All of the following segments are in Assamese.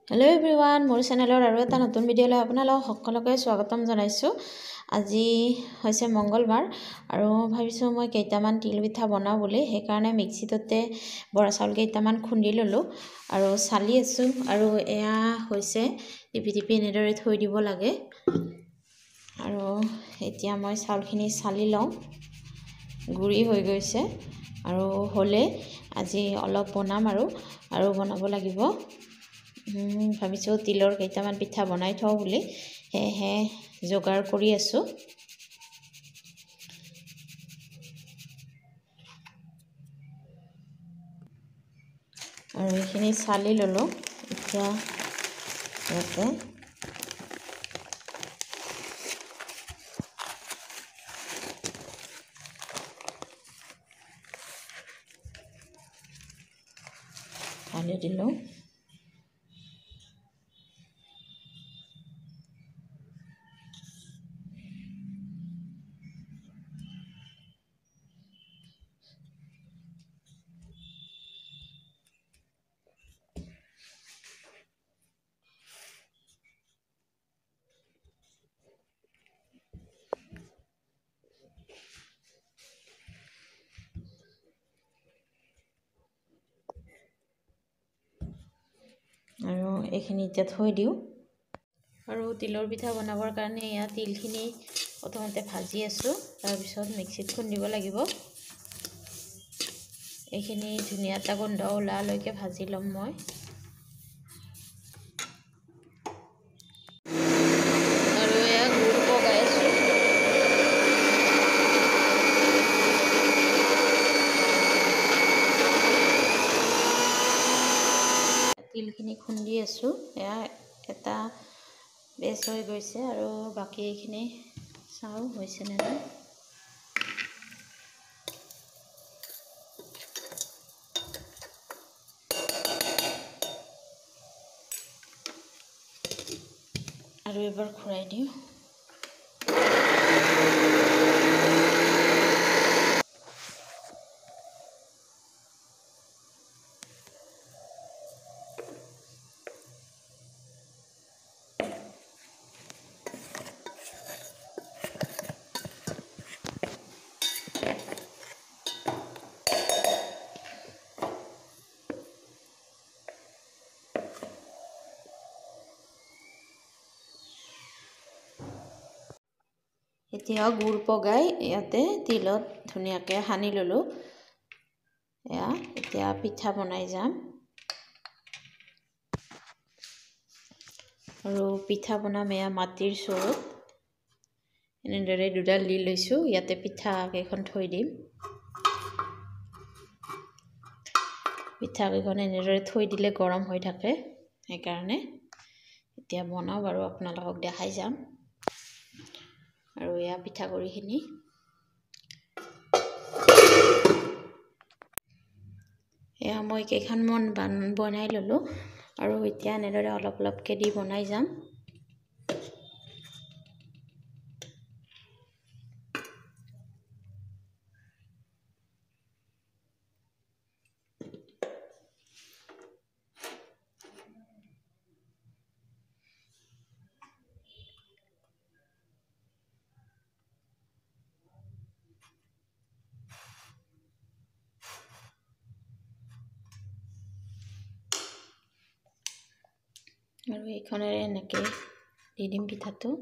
हेलो एवरीवन मोर चेनेलर और एटा नतुन भिडिओ লৈ আপোনালোক সকলোকে স্বাগতম জনাইছো। আজি হৈছে মঙ্গলবাৰ আৰু ভাবিছো মই কেইটামান তিল পিঠা বনাও বুলি সেই কাৰণে মিক্সিতে বৰা চাউল কেইটামান খুন্দি ললো আৰু চালি আছো আৰু এয়া হৈছে টিপি এনেদৰে থৈ দিব লাগে আৰু এতিয়া মই চাউলখিনি চালি লওঁ গুৰি হৈ গৈছে আৰু হলে আজি অলপ বনাম আৰু বনাব লাগিব। ভাবিছো তিলৰ কেইটামান পিঠা বনাই থওঁ বুলি হে যোগাৰ কৰি আছো। আৰু এইখিনি চালি ললো এতিয়া ইয়াতে ঢালি দিলো। আৰু এইখিনি এতিয়া থৈ দিও আৰু তিলৰ পিঠা বনাবৰ কাৰণে ইয়া তিলখিনি প্ৰথমতে ভাজি আছো তাৰ পিছত মিক্সিত খুন্দিব লাগিব। এইখিনি ধুনীয়া এটা গন্ধ ওলালৈকে ভাজি লম মই। আৰু এয়া গুড় পগাই আছো। তিলখিনি খুন্দি আছো এয়া এটা বেছ হৈ গৈছে আৰু বাকি এইখিনি চাও হৈছে নে নাই। আৰু এবাৰ ঘূৰাই দিও। এতিয়া গুড় পগাই ইয়াতে তিলত ধুনীয়াকে সানি ললো। এয়া এতিয়া পিঠা বনাই যাম আৰু পিঠা বনাম এয়া মাটিৰ চৰুত এনেদৰে দুডাল দি লৈছো। ইয়াতে পিঠা কেইখন থৈ দিম। পিঠা কেইখন এনেদৰে থৈ দিলে গৰম হৈ থাকে সেইকাৰণে এতিয়া বনাও আৰু আপোনালোকক দেখাই যাম। আৰু এয়া পিঠাগুড়িখিনি এয়া মই কেইখনমান বনাই ললো আৰু এতিয়া এনেদৰে অলপ অলপকে দি বনাই যাম। আৰু এইখনেৰে এনেকে দি দিম পিঠাটো।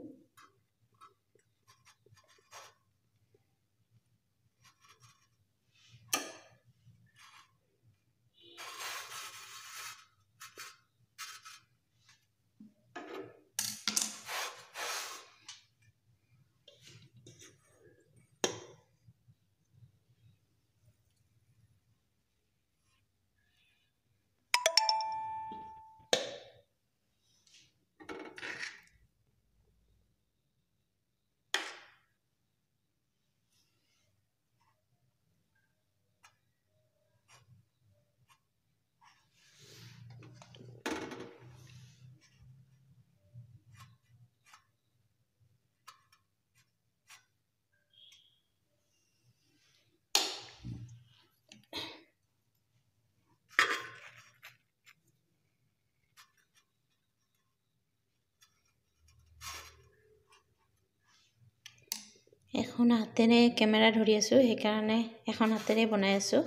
এখন হাতেৰে কেমেৰা ধৰি আছোঁ, সেইকাৰণে এখন হাতেৰে বনাই আছোঁ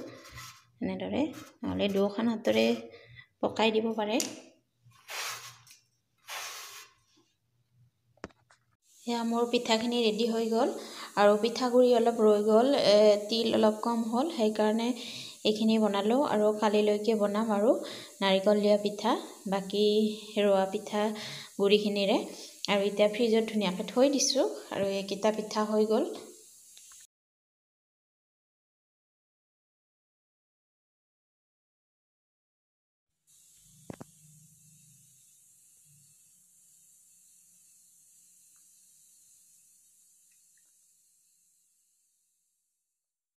এনেদৰে, নহ'লে দুখন হাতেৰে পকাই দিব পাৰে। এয়া মোৰ পিঠাখিনি ৰেডি হৈ গ'ল আৰু পিঠাগুড়ি অলপ ৰৈ গ'ল, তিল অলপ কম হ'ল, সেইকাৰণে এইখিনি বনালোঁ আৰু কালিলৈকে বনাম আৰু নাৰিকল দিয়া পিঠা, বাকী ৰোৱা পিঠা গুড়িখিনিৰে। আৰু এতিয়া ফ্ৰিজত ধুনীয়াকৈ থৈ দিছোঁ আৰু এইকেইটা পিঠা হৈ গ'ল।